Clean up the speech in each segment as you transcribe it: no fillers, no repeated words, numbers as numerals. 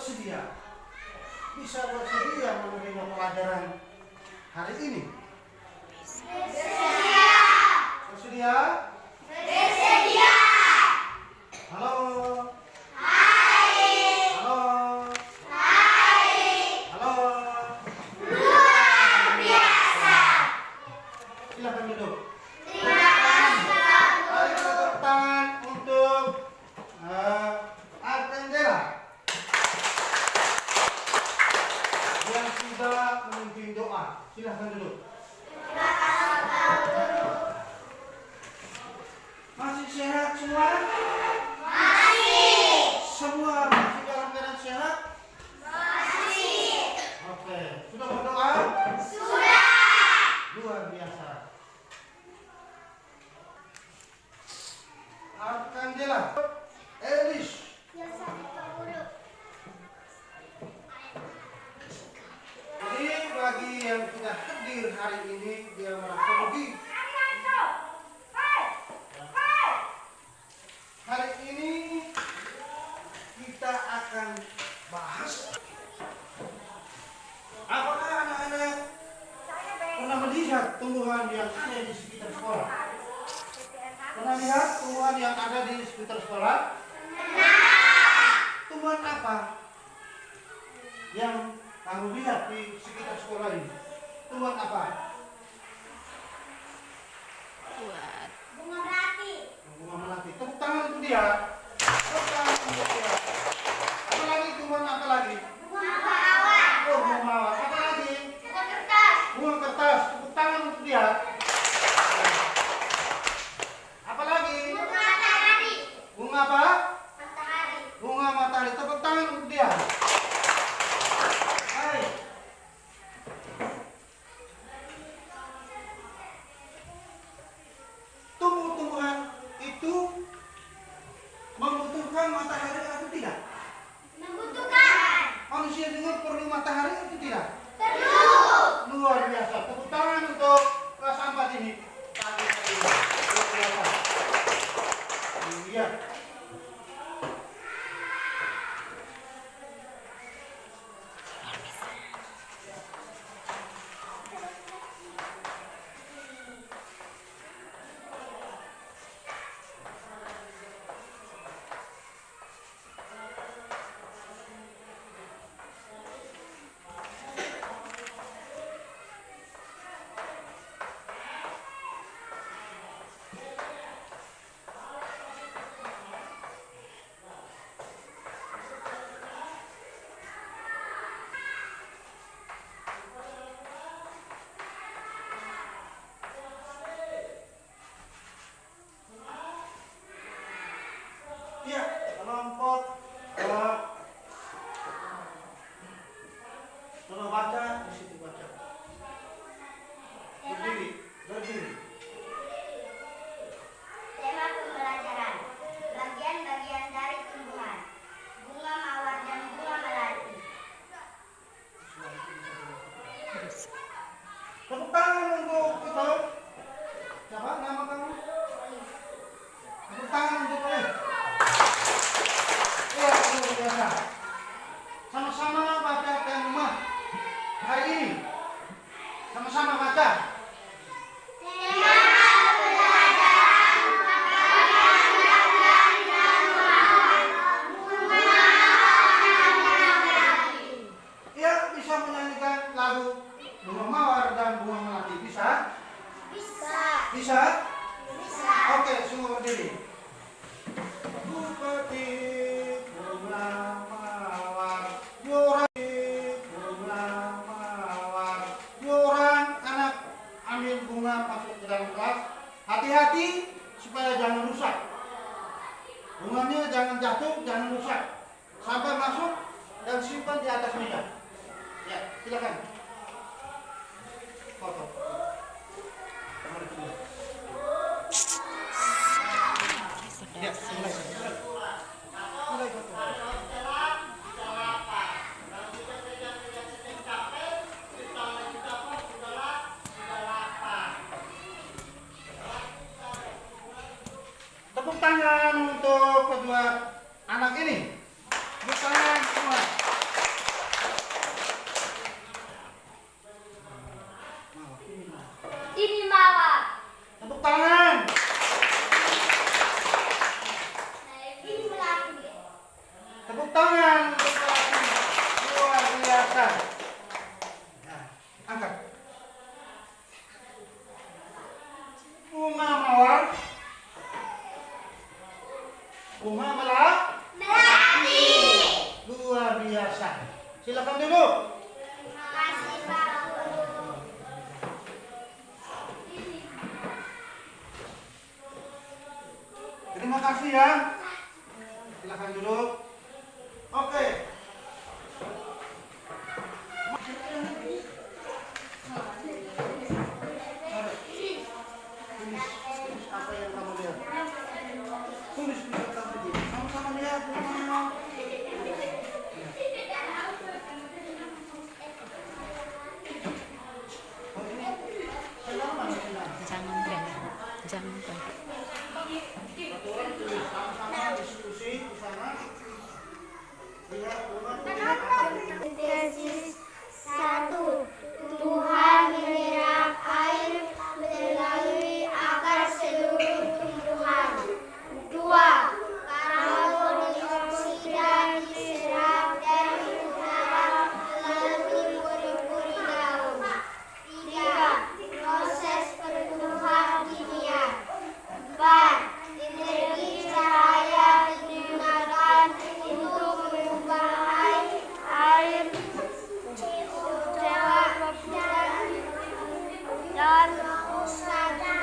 bersedia? Bisa bersedia menerima pelajaran hari ini? Bersedia. Bersedia? Bersedia. Halo. Hai. Halo. Hai. Halo. Luar biasa. Silakan duduk. Terima kasih. Mari kita tepuk tangan untuk Arcangela yang sudah memimpin doa. Silakan duduk. Terima kasih Pak Guru. Masih sehat semua? Masih. Semua masih dalam keadaan sehat? Masih. Oke. Sudah berdoa? Sudah. Luar biasa. Arcangela Elis. Ya sampai Pak Guru. Jadi bagi yang sudah hadir hari ini, dia merasa rugi. Hari ini kita akan bahas apakah anak-anak pernah melihat tumbuhan yang ada di sekitar sekolah? Pernah lihat tumbuhan yang ada di sekitar sekolah? Tumbuhan apa yang kamu lihat di sekitar sekolah ini? Tumbuhan apa? Bunga melati. Bunga melati. Tepuk tangan untuk dia. Tepuk tangan untuk dia. Apa lagi tumbuhan apa lagi? Bunga mawar. Oh, bunga mawar. Apa lagi? Bunga kertas. Bunga kertas. Tepuk tangan untuk dia. Apa lagi? Bunga matahari. Bunga apa? Matahari. Bunga matahari. Tepuk tangan untuk dia. Hai. Tumbuh-tumbuhan itu membutuhkan matahari atau tidak? Membutuhkan. Manusia juga perlu matahari atau tidak? Perlu. Luar biasa. Tepuk tangan untuk kelas 4 ini. Luar biasa. Iya. Iya, kelompok coba baca di situ baca. Berdiri, berdiri. Tema pembelajaran. Bagian-bagian dari tumbuhan. Bunga mawar dan bunga melati. Tepuk tangan untuk itu. Siapa nama kamu? Tepuk tangan untuk kalian. Iya, luar biasa. Sama-sama baca tema hari ini. Sama-sama baca. Tema pembelajaran. Bagian-bagian dari tumbuhan. Bunga mawar dan bunga melati. Iya, bisa menyanyikan lagu Bunga Mawar dan Bunga Melati. Bisa? Bisa. Bisa? Bisa. Oke, semua berdiri. Ku petik bunga mawar, yuran bunga mawar. Yuran anak ambil bunga masuk ke dalam kelas. Hati-hati supaya jangan rusak. Bunganya jangan jatuh, jangan rusak. Sampai masuk dan simpan di atas meja. Ya, silakan. Foto. Mari kita lihat. Ya, mulai. Mulai foto. Tepuk tangan untuk kedua anak ini. Tepuk tangan semua. tangan untuk Melati. Luar biasa. Nah, angkat. Bunga mawar. Bunga melati. Luar biasa. Silakan duduk. Terima kasih Pak Guru. Terima kasih ya. Silakan duduk. Oke. Tulis apa yang kamu lihat. Tulis di kertas itu. Sama-sama lihat. Oh, ini. Saya mana sih? Jangan banyak. Jangan banyak. Satu orang tulis sama-sama diskusi di sana. Lihat bunga. Sintesis 1. Tuhan menyerap air melalui akar seluruh tumbuhan. 2. Karbon dioksida diserap dari udara melalui pori-pori daun. 3. Proses pertumbuhan kimia. 4. Energi cahaya digunakan untuk mengubah air dan oksigen.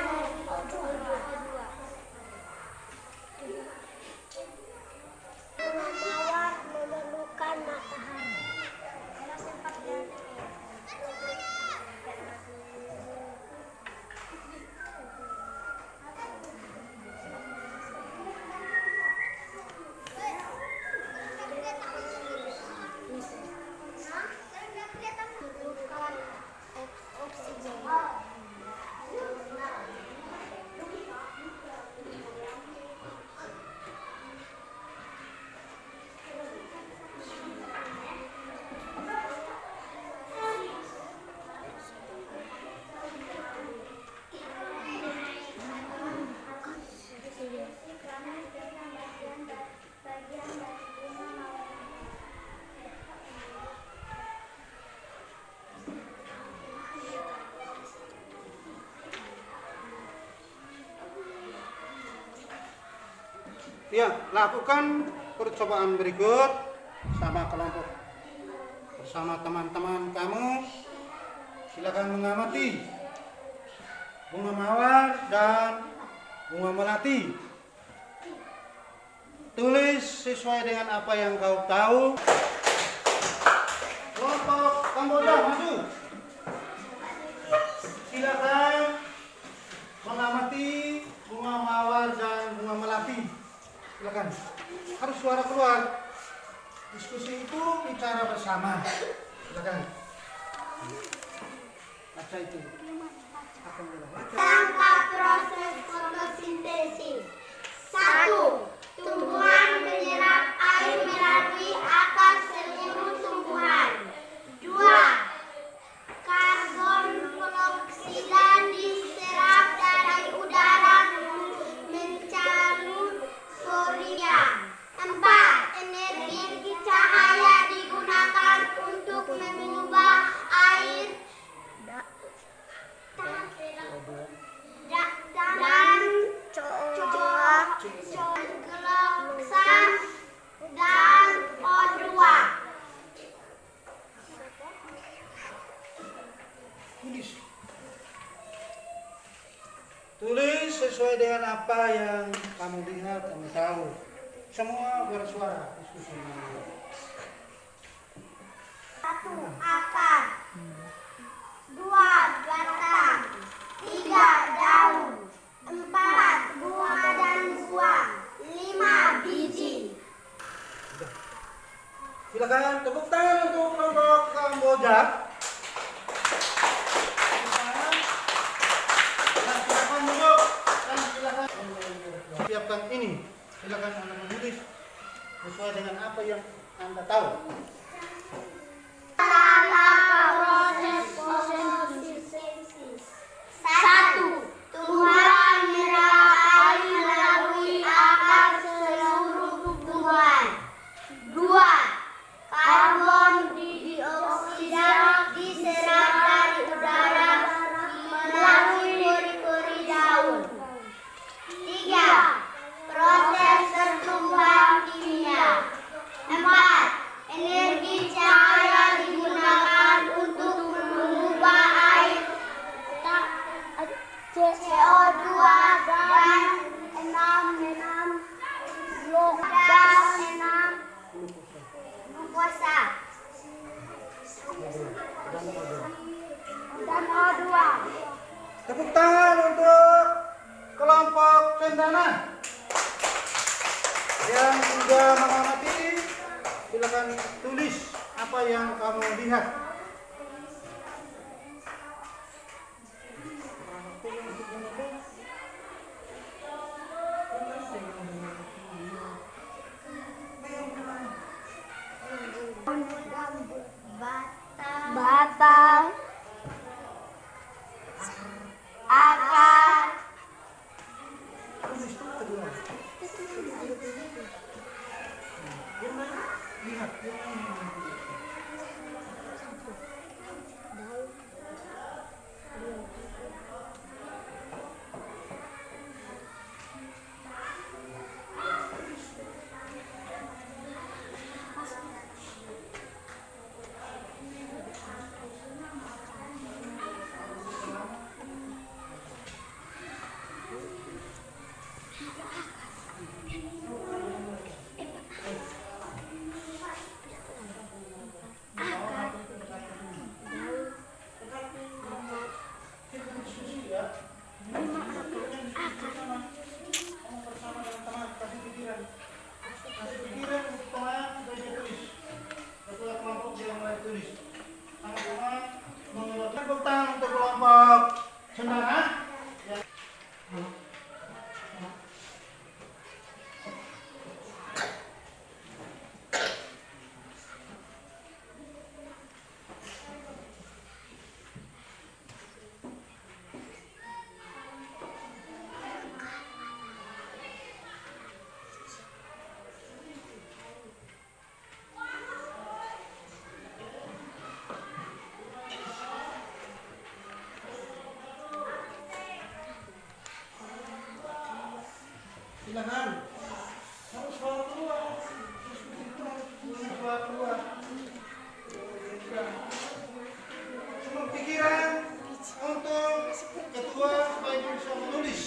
Mawar memerlukan matahari. Ya, lakukan percobaan berikut sama kelompok bersama teman-teman kamu. Silakan mengamati bunga mawar dan bunga melati. Tulis sesuai dengan apa yang kau tahu. Kelompok Kamboja maju. Silakan mengamati bunga mawar dan bunga melati. Silakan. Harus suara keluar. Diskusi itu bicara bersama. Silakan. Baca itu. Tangkap proses fotosintesis. 1. Tumbuhan menyerap air melalui akar seluruh tumbuhan. 2. Karbon monoksida diserap dari udara mencalur porinya. 4. Energi cahaya digunakan untuk mengubah air dan geloksan dan O2. Tulis sesuai dengan apa yang kamu lihat, kamu tahu. Semua bersuara diskusi. 1. Akar. 2. Batang. 3. Daun. 4. Bunga dan buah. 5. Biji. Silakan tepuk tangan untuk kelompok Kamboja. Silakan duduk dan silakan siapkan ini. Silakan Anda menulis sesuai dengan apa yang Anda tahu. Proses fotosintesis. 1. Tumbuhan menyerap air melalui akar seluruh tumbuhan. 2. Kendana. Yang sudah mengamati, silakan tulis apa yang kamu lihat. Batang, akar, Tulis tuh kedua. Lihat. Tepuk tangan untuk kelompok Cendana. Silakan. Harus bawa keluar. Harus bawa keluar. Semua pikiran untuk ketua supaya dia bisa menulis.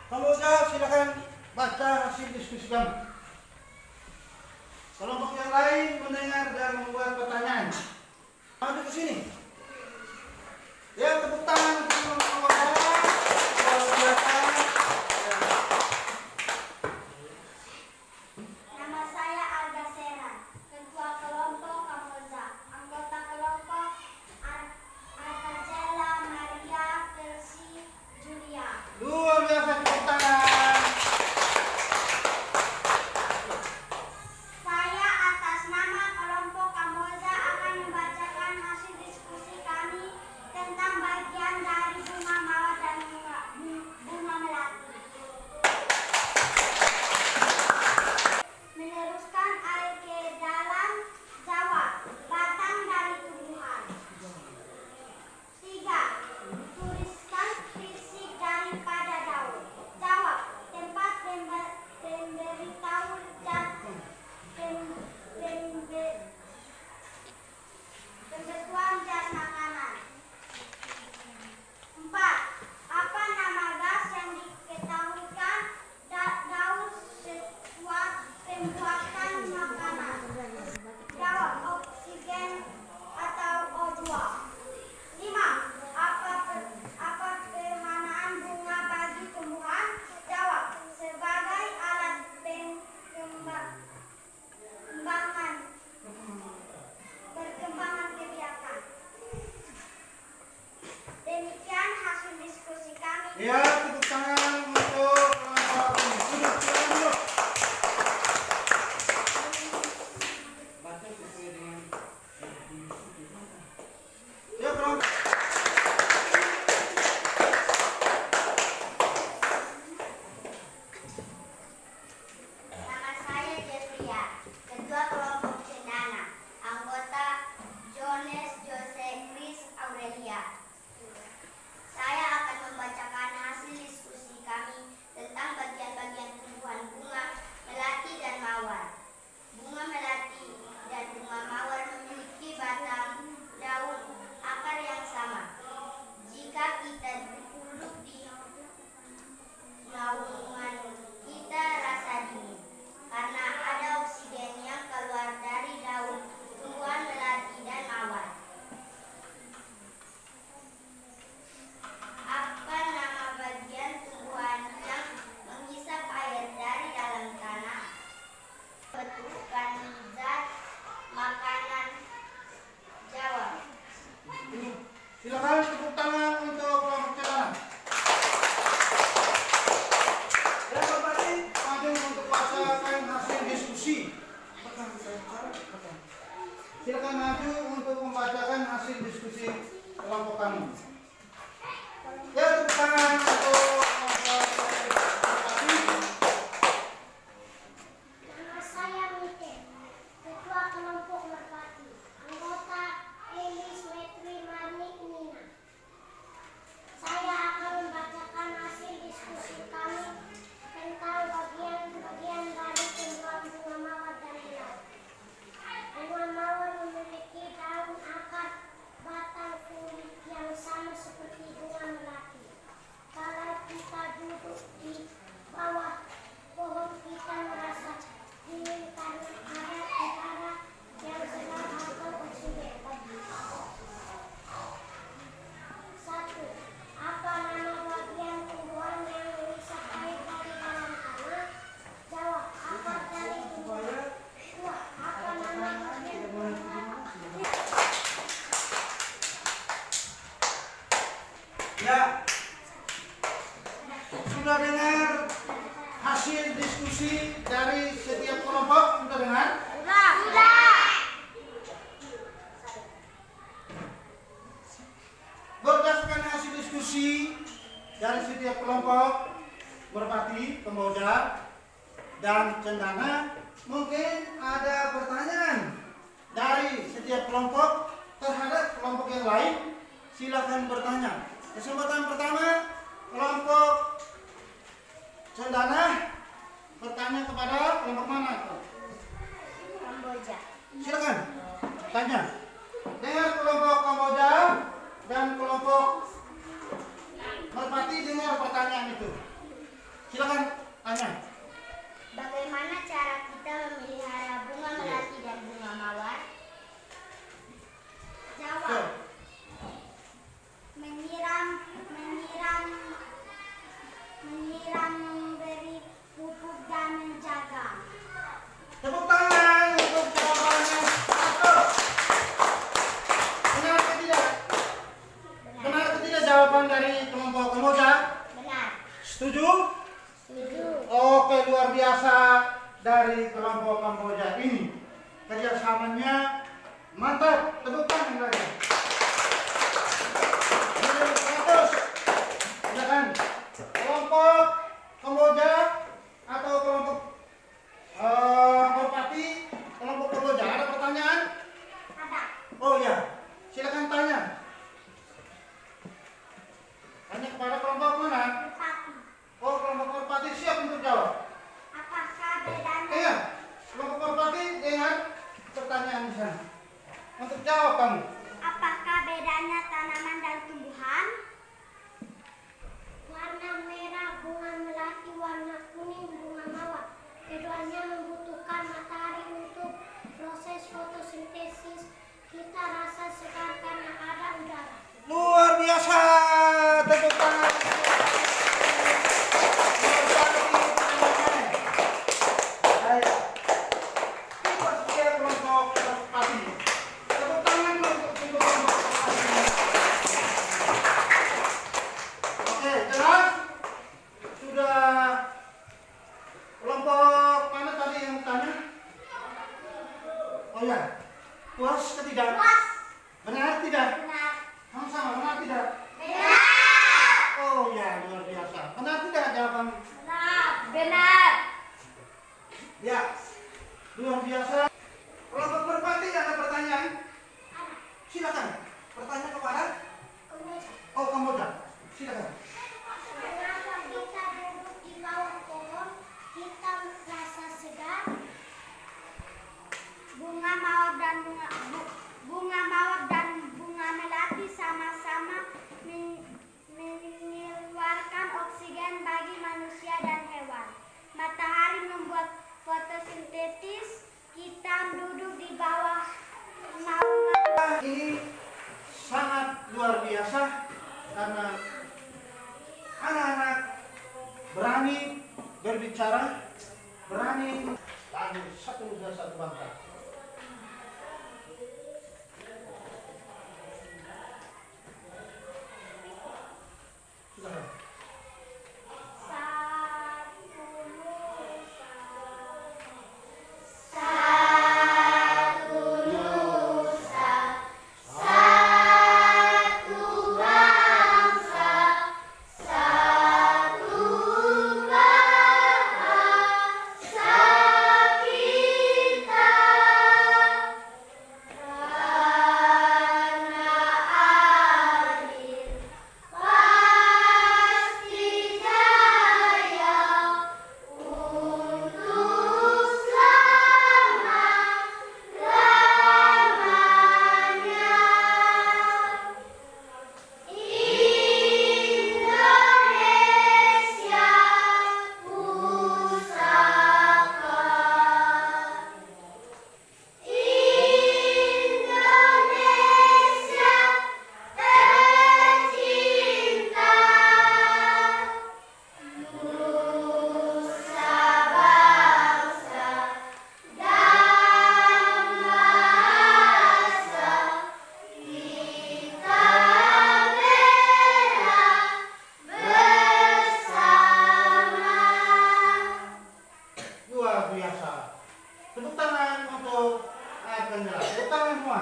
Kemudian silakan baca hasil diskusi kami. Kelompok yang lain mendengar dan membuat pertanyaan. Maju ke sini. Ya, tepuk tangan untuk kelompok Nama saya Alga Sera, Ketua Kelompok Kamboja, anggota kelompok Artajela Maria Versi Julia. luar biasa, tepuk tangan. Saya atas nama kelompok Kamboja akan membacakan hasil diskusi kami tentang bagian dari Aurelia. Ketua kelompok cendana, anggota Jones Jose Chris Aurelia. Saya akan membacakan hasil diskusi kami tentang bagian-bagian tumbuhan bunga melati dan mawar. Bunga melati dan bunga mawar memiliki batang, daun, akar yang sama. Jika kita duduk di naungan, kita rasa dingin karena ada oksigen yang keluar dari daun tumbuhan melati dan mawar. Apa nama bagian tumbuhan yang menghisap air dari dalam tanah? Bentukan zat makanan. Jawab. Silakan tepuk tangan untuk kelompok cendana. Ya, Merpati maju untuk bacakan hasil diskusi. Silakan maju untuk membacakan hasil diskusi kelompok kami. Ya, tepuk tangan untuk kelompok Merpati. Nama saya Mite, ketua kelompok Merpati, anggota Elis Metri Marnik Nina. Saya akan membacakan hasil diskusi kami tentang bagian-bagian dari tumbuhan bunga mawar dan melati. Bunga mawar memiliki daun, akar, batang, kulit yang sama seperti bunga melati. Kalau kita duduk di bawah pohon, kita merasa dingin karena ada udara yang segar atau oksigen. 1. Apa nama bagian tumbuhan yang menghisap air dari dalam tanah? Jawab. Akar dari tumbuhan. 2. Apa nama bagian tumbuhan? Ya, sudah dengar hasil diskusi dari setiap kelompok? Sudah dengar? Sudah. Berdasarkan hasil diskusi dari setiap kelompok Merpati, Kamboja, dan Cendana, mungkin ada pertanyaan dari setiap kelompok terhadap kelompok yang lain. Silakan bertanya. Kesempatan pertama, kelompok Cendana bertanya kepada kelompok mana? Kamboja. Silakan tanya. Dengar kelompok Kamboja dan kelompok Merpati, dengar pertanyaan itu. Silakan tanya. Bagaimana cara kita memelihara bunga melati dan bunga mawar? Jawab. Menyiram, memberi pupuk dan menjaga. Tepuk tangan untuk jawabannya. Satu. Benar atau tidak? Benar atau tidak jawaban dari kelompok Kamboja? Benar. Setuju? Setuju. Oke, luar biasa dari kelompok Kamboja ini. Kerjasamanya mantap. Tepuk tangan lagi. 100. Silakan. Kelompok Kamboja atau kelompok Merpati, kelompok Kamboja, ada pertanyaan? Ada. Oh ya, silakan tanya. Tanya kepada kelompok mana? Merpati. Oh, kelompok Merpati siap untuk jawab. Apakah bedanya? Iya, kelompok Merpati dengan pertanyaan di sana. Untuk jawab kamu. Apakah bedanya tanaman dan tumbuhan? Warna merah bunga melati, warna kuning bunga mawar. Keduanya membutuhkan matahari untuk proses fotosintesis. Kita rasa segar karena ada udara. Luar biasa. Tepuk tangan. Baik. Kita sebagai kelompok Merpati. Tepuk tangan untuk kelompok Merpati. Oke, jelas? Sudah. Kelompok mana tadi yang tanya? Oh ya, puas atau tidak? Puas. Benar tidak? Benar. Sama-sama, benar tidak? Benar. Oh ya, luar biasa. Benar tidak jawaban? Benar. Benar. Ya. Luar biasa. Kelompok merpati ada pertanyaan? Silakan. Bertanya kepada Kamboja. Silakan. Kenapa kita duduk di bawah pohon, kita merasa segar? Bunga mawar dan bunga melati sama-sama mengeluarkan oksigen bagi manusia dan hewan. Matahari membuat fotosintesis. Kita duduk di bawah naungan. Ini sangat luar biasa karena anak-anak berani berbicara, berani lagu satu nusa satu bangsa. Silakan. Tepuk tangan untuk ayat penjelas. Tepuk tangan semua.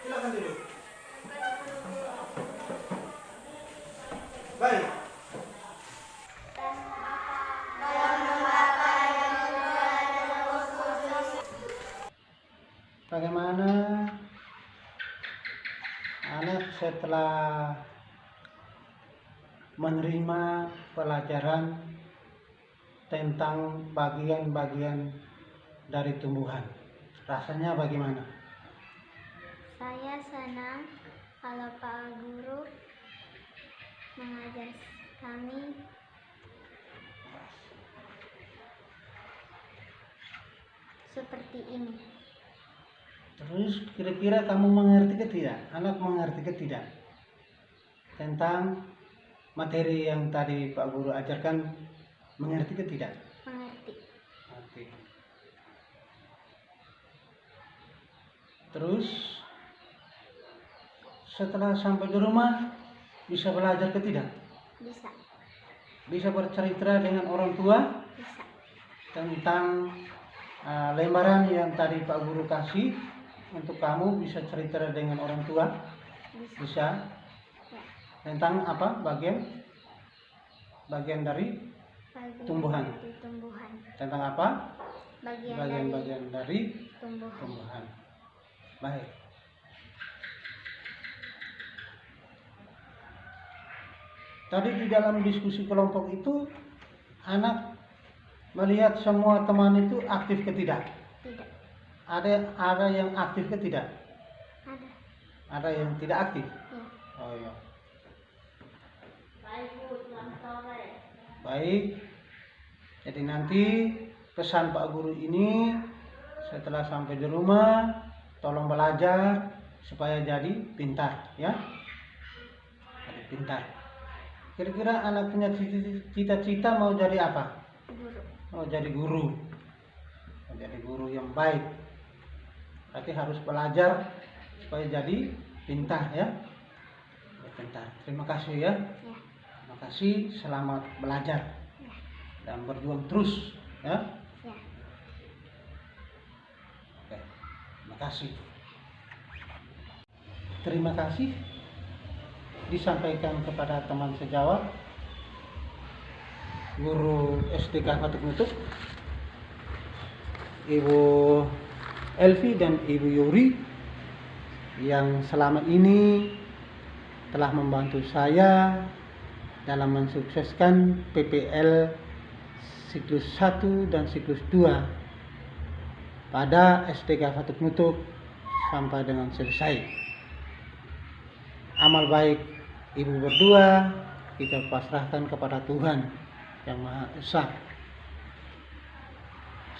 Silakan duduk. Baik. Bagaimana anak setelah menerima pelajaran tentang bagian-bagian dari tumbuhan? Rasanya bagaimana? Saya senang kalau Pak Guru mengajar kami seperti ini. Terus kira-kira kamu mengerti ke tidak? Anak mengerti ke tidak? Tentang materi yang tadi Pak Guru ajarkan, mengerti ke tidak? Mengerti. Mengerti. Terus setelah sampai di rumah bisa belajar ke tidak? Bisa. Bisa bercerita dengan orang tua Bisa. tentang lembaran yang tadi Pak Guru kasih untuk kamu, bisa cerita dengan orang tua? Bisa. Bisa. Ya. Tentang apa? Bagian dari tumbuhan. Dari tumbuhan. Tentang apa? Bagian dari tumbuhan. tumbuhan. Baik. Tadi di dalam diskusi kelompok itu anak melihat semua teman itu aktif ke tidak? Tidak. Ada yang aktif ke tidak? Ada. Ada yang tidak aktif? Ya. Oh iya. Baik. Jadi nanti pesan Pak Guru ini setelah sampai di rumah, tolong belajar supaya jadi pintar, ya. Jadi pintar. Kira-kira anak punya cita-cita mau jadi apa? Guru. Mau jadi guru. Mau jadi guru yang baik. Berarti harus belajar supaya jadi pintar, ya. Pintar. Terima kasih ya. Ya. Terima kasih. Selamat belajar Ya. dan berjuang terus, ya. Ya. Oke. Terima kasih. Terima kasih disampaikan kepada teman sejawat guru SDK Fatuk Nutuk, Ibu Elvi dan Ibu Yuri yang selama ini telah membantu saya dalam mensukseskan PPL siklus 1 dan siklus 2 pada SDK Fatuk Nutuk sampai dengan selesai. Amal baik ibu berdua kita pasrahkan kepada Tuhan yang Maha Esa.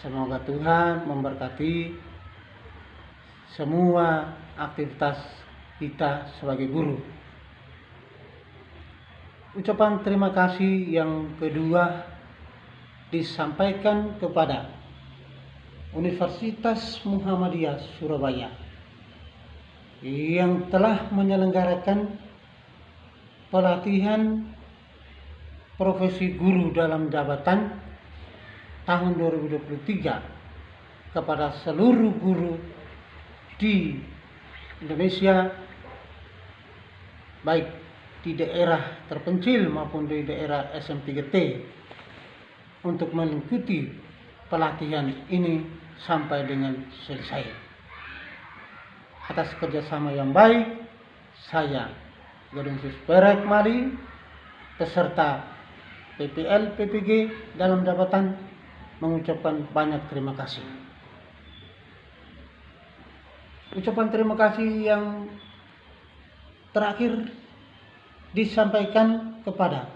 Semoga Tuhan memberkati semua aktivitas kita sebagai guru. Ucapan terima kasih yang kedua disampaikan kepada Universitas Muhammadiyah Surabaya yang telah menyelenggarakan pelatihan profesi guru dalam jabatan tahun 2023 kepada seluruh guru di Indonesia, baik di daerah terpencil maupun di daerah SM3T, untuk mengikuti pelatihan ini sampai dengan selesai. Atas kerjasama yang baik, saya Gadunsus Perak Mari beserta PPL PPG dalam jabatan mengucapkan banyak terima kasih. Ucapan terima kasih yang terakhir disampaikan kepada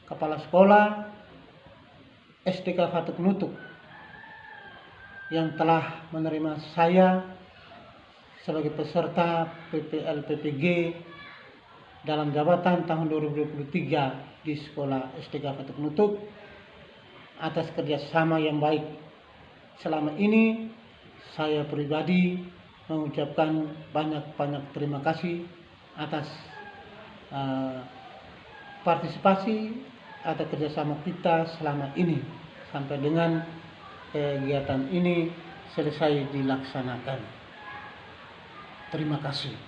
Kepala Sekolah SDK Fatuk Nutuk yang telah menerima saya sebagai peserta PPL PPG dalam jabatan tahun 2023 di Sekolah SDK Fatuk Nutuk atas kerjasama yang baik. Selama ini saya pribadi mengucapkan banyak terima kasih atas partisipasi atau kerjasama kita selama ini sampai dengan kegiatan ini selesai dilaksanakan. Terima kasih.